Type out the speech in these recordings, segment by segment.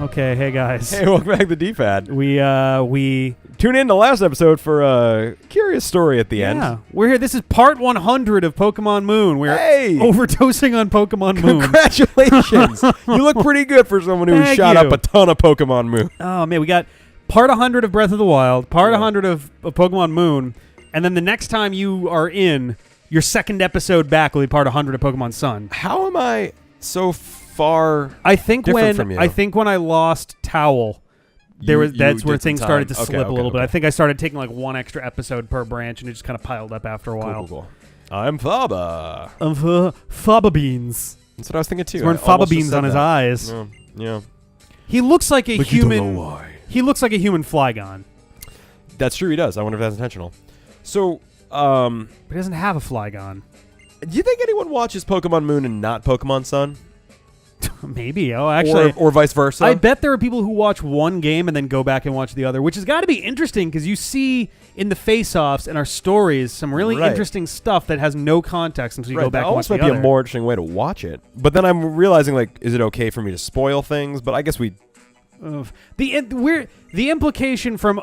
Okay, hey guys. Hey, welcome back to the D-Pad. We Tune in to last episode for a curious story at the end. Yeah, we're here. This is part 100 of Pokémon Moon. We're overdosing on Pokemon Moon. Congratulations. You look pretty good for someone who shot up a ton of Pokemon Moon. Oh, man, we got part 100 of Breath of the Wild, part 100 of Pokemon Moon, and then the next time you are in, your second episode back will be part 100 of Pokemon Sun. How am I so far from you? I think when I lost Towel, that's where things started to slip a little bit. I think I started taking like one extra episode per branch, and it just kind of piled up after a while. Cool. I'm Faba. I'm Faba Beans. That's what I was thinking too. He's wearing Faba Beans on his eyes. Yeah. He looks like a human. You don't know why. He looks like a human Flygon. That's true. He does. I wonder if that's intentional. So, but he doesn't have a Flygon. Do you think anyone watches Pokemon Moon and not Pokemon Sun? Maybe. Oh, actually, or vice versa. I bet there are people who watch one game and then go back and watch the other, which has got to be interesting because you see in the face-offs and our stories some really interesting stuff that has no context until you go back and watch the other. That almost might be a more interesting way to watch it. But then I'm realizing, like, is it okay for me to spoil things? But I guess we... The implication from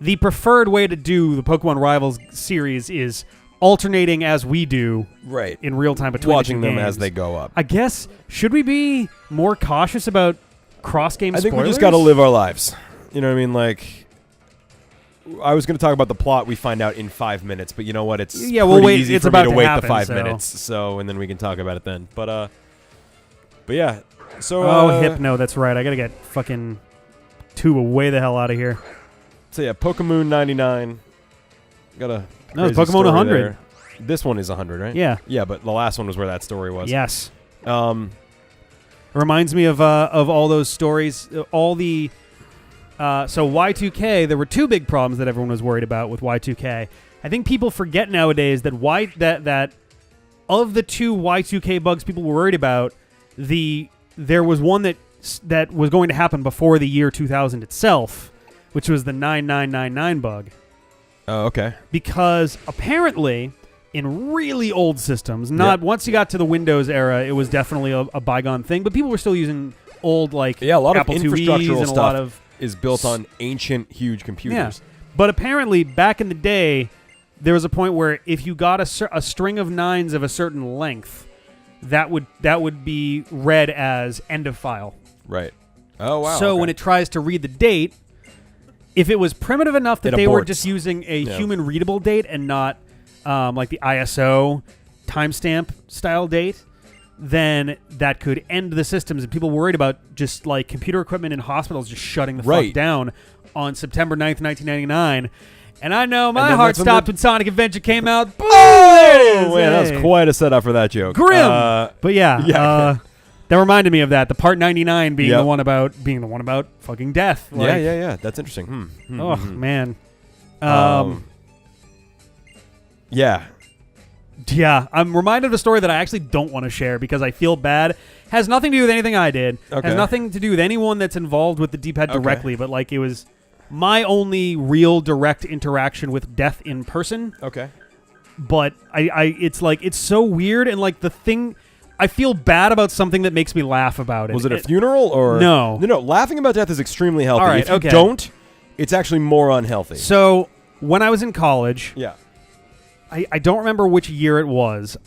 the preferred way to do the Pokemon Rivals series is alternating as we do in real time between watching them games. as they go up. I guess, should we be more cautious about cross-game spoilers? I think we just got to live our lives. You know what I mean? Like, I was going to talk about the plot we find out in 5 minutes, but you know what? It's we'll easy it's for about me to to wait happen, the 5 minutes, and then we can talk about it then. But yeah. So Hypno, that's right. I got to get fucking Tuba way the hell out of here. So yeah, Pokémon 99. Got a No, it's Pokemon 100. There. This one is 100, right? Yeah. Yeah, but the last one was where that story was. Yes. It reminds me of all those stories. All the so Y2K. There were two big problems that everyone was worried about with Y2K. I think people forget nowadays that that of the two Y2K bugs people were worried about, there was one that was going to happen before the year 2000 itself, which was the 9999 bug. Oh, okay. Because apparently, in really old systems, once you got to the Windows era, it was definitely a bygone thing, but people were still using old, a lot Apple of infrastructural and stuff a lot of is built on ancient, huge computers. Yeah. But apparently, back in the day, there was a point where if you got a string of nines of a certain length, that would be read as end of file. Right. Oh, wow. So when it tries to read the date, if it was primitive enough that they were just using a human-readable date and not like the ISO timestamp style date, then that could end the systems. And people were worried about just like computer equipment in hospitals just shutting the fuck down on September 9th, 1999. And I know my heart stopped when Sonic Adventure came out. Boom! Oh, man, that was quite a setup for that joke. Grim! But yeah. That reminded me of that. The part 99 being the one about fucking death. Like, yeah. That's interesting. Oh man. Yeah. Yeah. I'm reminded of a story that I actually don't want to share because I feel bad. Has nothing to do with anything I did. Okay. Has nothing to do with anyone that's involved with the D-pad directly. But like it was my only real direct interaction with death in person. Okay. But it's like it's so weird and like the thing. I feel bad about something that makes me laugh about it. Was it a funeral or no? No. Laughing about death is extremely healthy. All right, if you don't, it's actually more unhealthy. So when I was in college, I don't remember which year it was.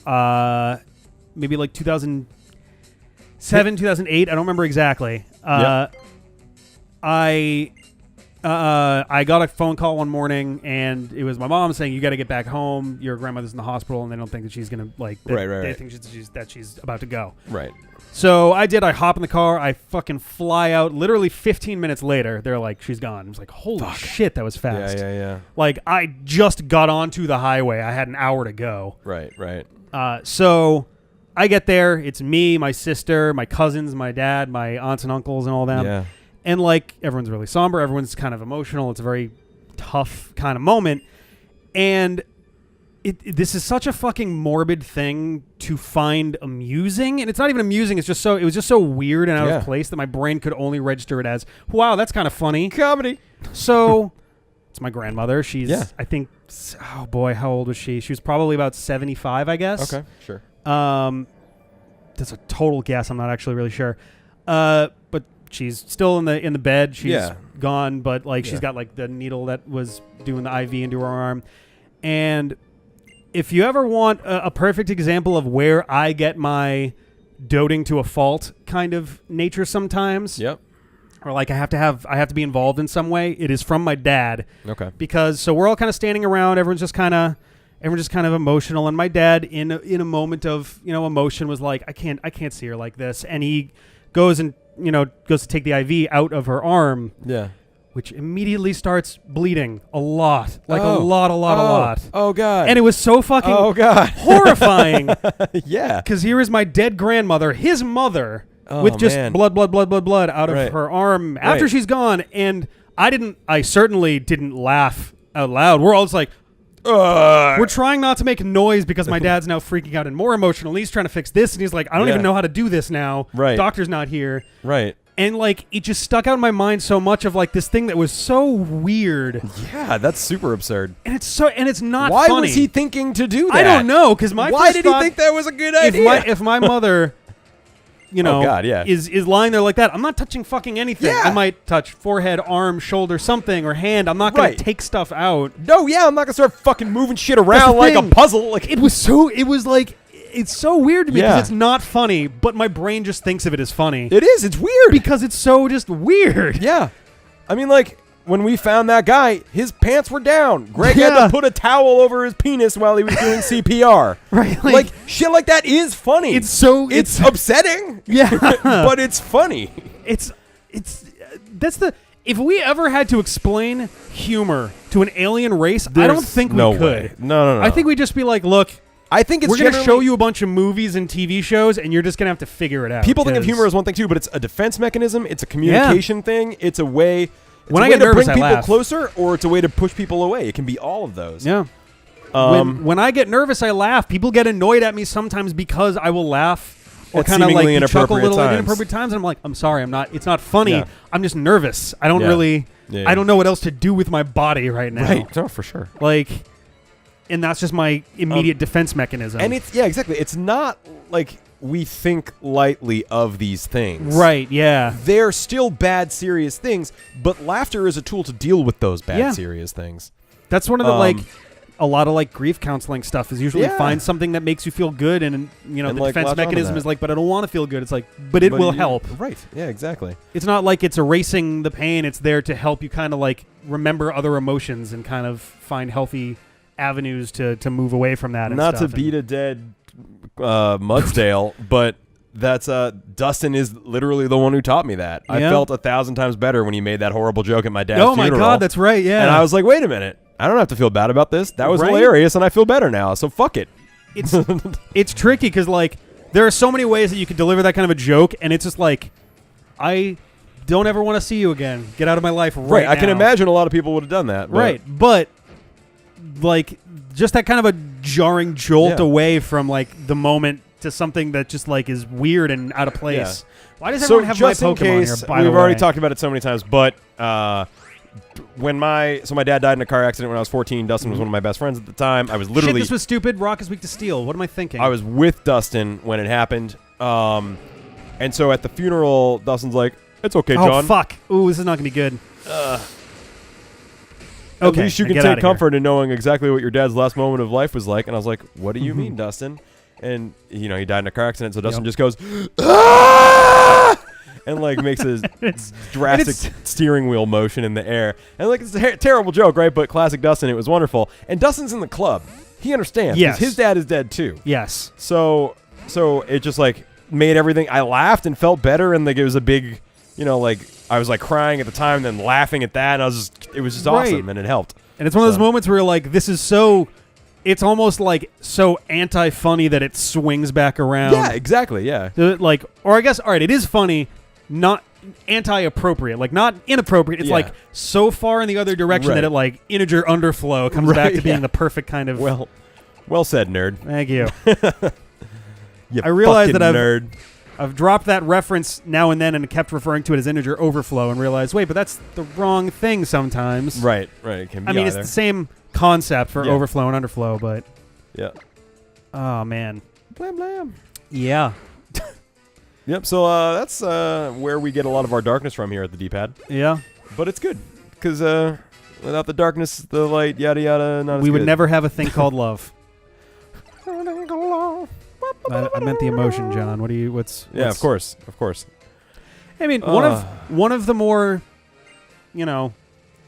Maybe like 2007, 2008. I don't remember exactly. I got a phone call one morning, and it was my mom saying, "You got to get back home. Your grandmother's in the hospital, and they don't think that she's gonna They think that she's about to go." Right. So I did. I hop in the car. I fucking fly out. Literally 15 minutes later, they're like, "She's gone." I was like, "Holy shit, that was fast." Yeah. Like I just got onto the highway. I had an hour to go. Right. So I get there. It's me, my sister, my cousins, my dad, my aunts and uncles, and all them. Yeah. And, like, everyone's really somber. Everyone's kind of emotional. It's a very tough kind of moment. And this is such a fucking morbid thing to find amusing. And it's not even amusing. It was just so weird and out of place that my brain could only register it as, wow, that's kind of funny. Comedy. So it's my grandmother. She's, I think, oh, boy, how old was she? She was probably about 75, I guess. Okay, sure. That's a total guess. I'm not actually really sure. But she's still in the bed. She's Yeah. gone, but like she's Yeah. got like the needle that was doing the IV into her arm. And if you ever want a perfect example of where I get my doting to a fault kind of nature sometimes, Yep. or like I have to be involved in some way, it is from my dad. Okay. Because so we're all kind of standing around, everyone's just kind of emotional, and my dad in a moment of emotion was like, I can't see her like this, and he goes to take the IV out of her arm, Yeah. which immediately starts bleeding a lot, like a lot. Oh God. And it was so fucking horrifying. Yeah. Because here is my dead grandmother, his mother, Oh, with just man. blood out of Right. her arm after Right. she's gone. And I certainly didn't laugh out loud. We're all just like, we're trying not to make noise because my dad's now freaking out and more emotional. And he's trying to fix this. And he's like, I don't even know how to do this now. Right. Doctor's not here. Right. And like, it just stuck out in my mind so much of like this thing that was so weird. Yeah, that's super absurd. And it's not Why funny. was he thinking to do that? I don't know. Because why did he think that was a good idea? If my mother, Oh, God, yeah. is lying there like that, I'm not touching fucking anything. Yeah. I might touch forehead, arm, shoulder, something, or hand. I'm not going Right. to take stuff out. No, yeah, I'm not gonna start fucking moving shit around the like a thing. puzzle. Like It's so weird to me because Yeah. it's not funny, but my brain just thinks of it as funny. it is. It's weird. Because it's so just weird. Yeah, I mean, like when we found that guy, his pants were down. Greg had Yeah. to put a towel over his penis while he was doing CPR. Right, Like shit like that is funny. It's upsetting. Yeah. But it's funny. That's the... If we ever had to explain humor to an alien race, I There's don't think no we could. way. No. I think we'd just be like, look, I think it's we're going to generally- show you a bunch of movies and TV shows, and you're just going to have to figure it out. People think of 'cause humor as one thing too, but it's a defense mechanism. It's a communication thing. It's a way. It's When a I way get to nervous, bring I people laugh. closer, or it's a way to push people away. It can be all of those. Yeah. When I get nervous, I laugh. People get annoyed at me sometimes because I will laugh or At kind of like seemingly chuckle a inappropriate little at times. inappropriate times, and I'm like, I'm sorry, it's not funny. Yeah. I'm just nervous. I don't Yeah. really, Yeah. I don't know what else to do with my body right now. Right. No, for sure. Like, and that's just my immediate defense mechanism. And it's exactly. It's not like we think lightly of these things. Right. Yeah. They're still bad, serious things, but laughter is a tool to deal with those bad, Yeah. serious things. That's one of the a lot of like grief counseling stuff is usually Yeah. find something that makes you feel good, and the And, defense latch onto mechanism that. is like, but I don't want to feel good. It's like, but it will help. Right. Yeah. Exactly. It's not like it's erasing the pain. It's there to help you kind of like remember other emotions and kind of find healthy avenues to move away from that. And Not to stuff. beat a dead Mudsdale, but that's Dustin is literally the one who taught me that. I Yeah. felt 1,000 times better when he made that horrible joke at my dad's Oh my funeral. God, that's right. Yeah. And I was like, wait a minute. I don't have to feel bad about this. That was Right? hilarious, and I feel better now. So fuck it. It's tricky because like there are so many ways that you could deliver that kind of a joke, and it's just like, I don't ever want to see you again. Get out of my life right I can now. imagine a lot of people would have done that. But Right, but like just that kind of a jarring jolt Yeah. away from like the moment to something that just like is weird and out of place. Why does So everyone have my just in Pokemon case, here? By the we've already way? talked about it so many times, but when my dad died in a car accident when I was 14. Dustin was one of my best friends at the time. I was Shit, literally this was stupid. Rock is weak to steel. What am I thinking? I was with Dustin when it happened. And so at the funeral, Dustin's like, "It's okay, oh John. fuck! Ooh, this is not gonna be good. At Okay, least you I can get take outta here. comfort in knowing exactly what your dad's last moment of life was like." And I was like, "What do you mean, Dustin?" And he died in a car accident. So Dustin just goes, "Ah!" and like makes a drastic steering wheel motion in the air. And like it's a terrible joke, right? But classic Dustin. It was wonderful. And Dustin's in the club. He understands. 'cause Yes. his dad is dead too. Yes. So it just like made everything. I laughed and felt better, and like it was a big, like I was like crying at the time, then laughing at that. And it was just awesome, and it helped. And it's one of those So- moments where you're like, this is so. It's almost like so anti-funny that it swings back around. Yeah, exactly. Yeah, Like, or I guess, all right, it is funny, not anti-appropriate, like not inappropriate. It's Yeah. like so far in the other direction Right. that it like integer underflow comes Right, back to being yeah. the perfect kind of. well said, nerd. Thank you. You I realize fucking that nerd. I've dropped that reference now and then and kept referring to it as integer overflow and realized, wait, but that's the wrong thing sometimes. Right. It can be. I mean, either. it's the same concept for Yeah. overflow and underflow, but Yeah. oh man, Blam blam. yeah. Yep. So that's where we get a lot of our darkness from here at the D-pad. Yeah. But it's good because without the darkness, the light, yada yada, not as We would good. never have a thing called love. I meant the emotion, John. What's Yeah, of course. I mean, one of the more,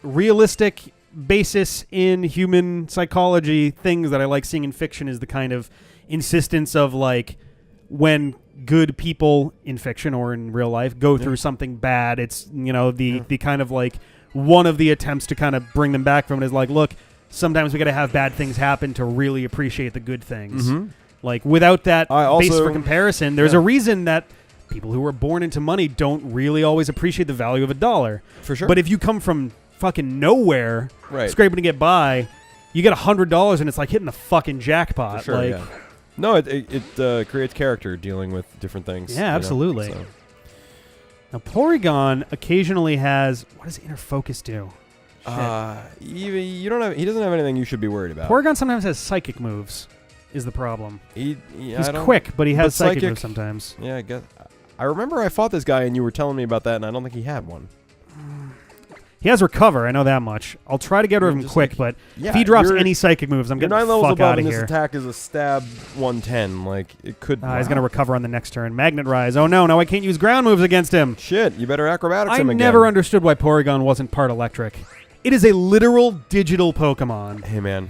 realistic basis in human psychology things that I like seeing in fiction is the kind of insistence of like when good people in fiction or in real life go through something bad, it's the kind of like one of the attempts to kind of bring them back from it is like, look, sometimes we got to have bad things happen to really appreciate the good things. Like without that base for comparison, there's a reason that people who were born into money don't really always appreciate the value of a dollar. For sure. But if you come from fucking nowhere, right, scraping to get by, you get $100 and it's like hitting the fucking jackpot. For sure, like, yeah. No, it creates character dealing with different things. Yeah, absolutely. So. Now, Porygon occasionally has... What does inner focus do? He doesn't have anything you should be worried about. Porygon sometimes has psychic moves, is the problem. He's I quick, but he has psychic moves sometimes. Yeah, I guess. I remember I fought this guy and you were telling me about that, and I don't think he had one. He has recover, I know that much. I'll try to get rid of him quick, but if he drops any psychic moves, I'm getting the fuck out of here. This attack is a stab 110. Like, it could... He's going to recover on the next turn. Magnet Rise. Oh, no, I can't use ground moves against him. Shit, you better acrobatics him again. I never understood why Porygon wasn't part electric. It is a literal digital Pokemon. Hey, man.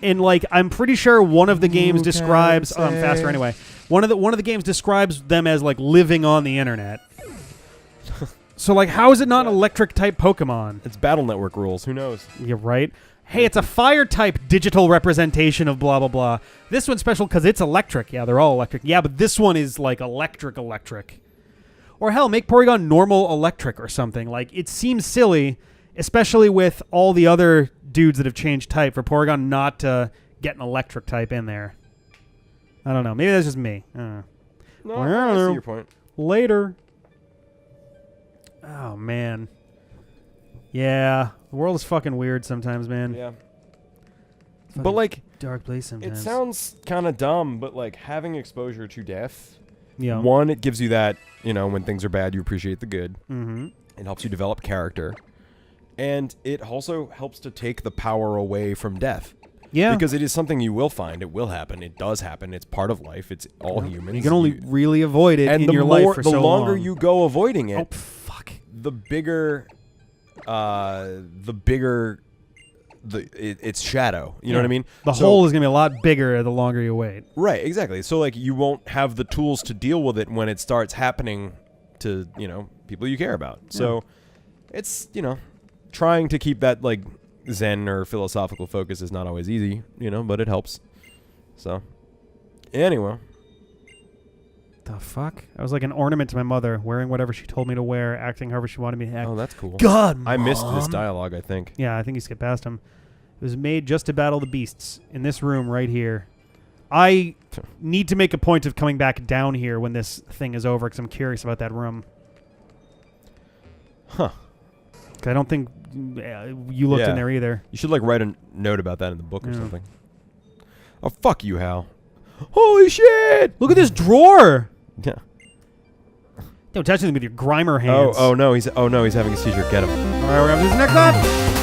And, like, I'm pretty sure one of the games describes... Oh, I'm faster anyway. One of the games describes them as, like, living on the internet. So, like, how is it not an electric-type Pokemon? It's Battle Network rules. Who knows? You're right. Hey, it's a Fire-type digital representation of blah, blah, blah. This one's special because it's electric. Yeah, they're all electric. Yeah, but this one is, like, electric. Or, hell, make Porygon normal electric or something. Like, it seems silly, especially with all the other dudes that have changed type, for Porygon not to get an electric type in there. I don't know. Maybe that's just me. I don't know. No, I see your point. Later. Oh, man. Yeah. The world is fucking weird sometimes, man. Yeah. But, like... Dark place sometimes. It sounds kind of dumb, but, like, having exposure to death... Yeah. One, it gives you that, when things are bad, you appreciate the good. Mm-hmm. It helps you develop character. And it also helps to take the power away from death. Yeah. Because it is something you will find. It will happen. It does happen. It's part of life. It's all humans. You can only really avoid it in your life for so long. The longer you go avoiding it... Oh, fuck. The bigger its shadow. You know what I mean? The hole is going to be a lot bigger the longer you wait. Right, exactly. So, like, you won't have the tools to deal with it when it starts happening to, people you care about. Yeah. So, it's, trying to keep that, like, Zen or philosophical focus is not always easy, but it helps. So, anyway. The fuck? I was like an ornament to my mother, wearing whatever she told me to wear, acting however she wanted me to act. Oh, that's cool. God, Mom. I missed this dialogue, I think. Yeah, I think you skipped past him. It was made just to battle the beasts in this room right here. I need to make a point of coming back down here when this thing is over because I'm curious about that room. Huh. I don't think you looked in there either. You should, like, write a note about that in the book or something. Oh, fuck you, Hal. Holy shit! Look at this drawer! Yeah. Don't touch anything with your Grimer hands. Oh no, he's having a seizure. Get him. All right, we're going to do this next time.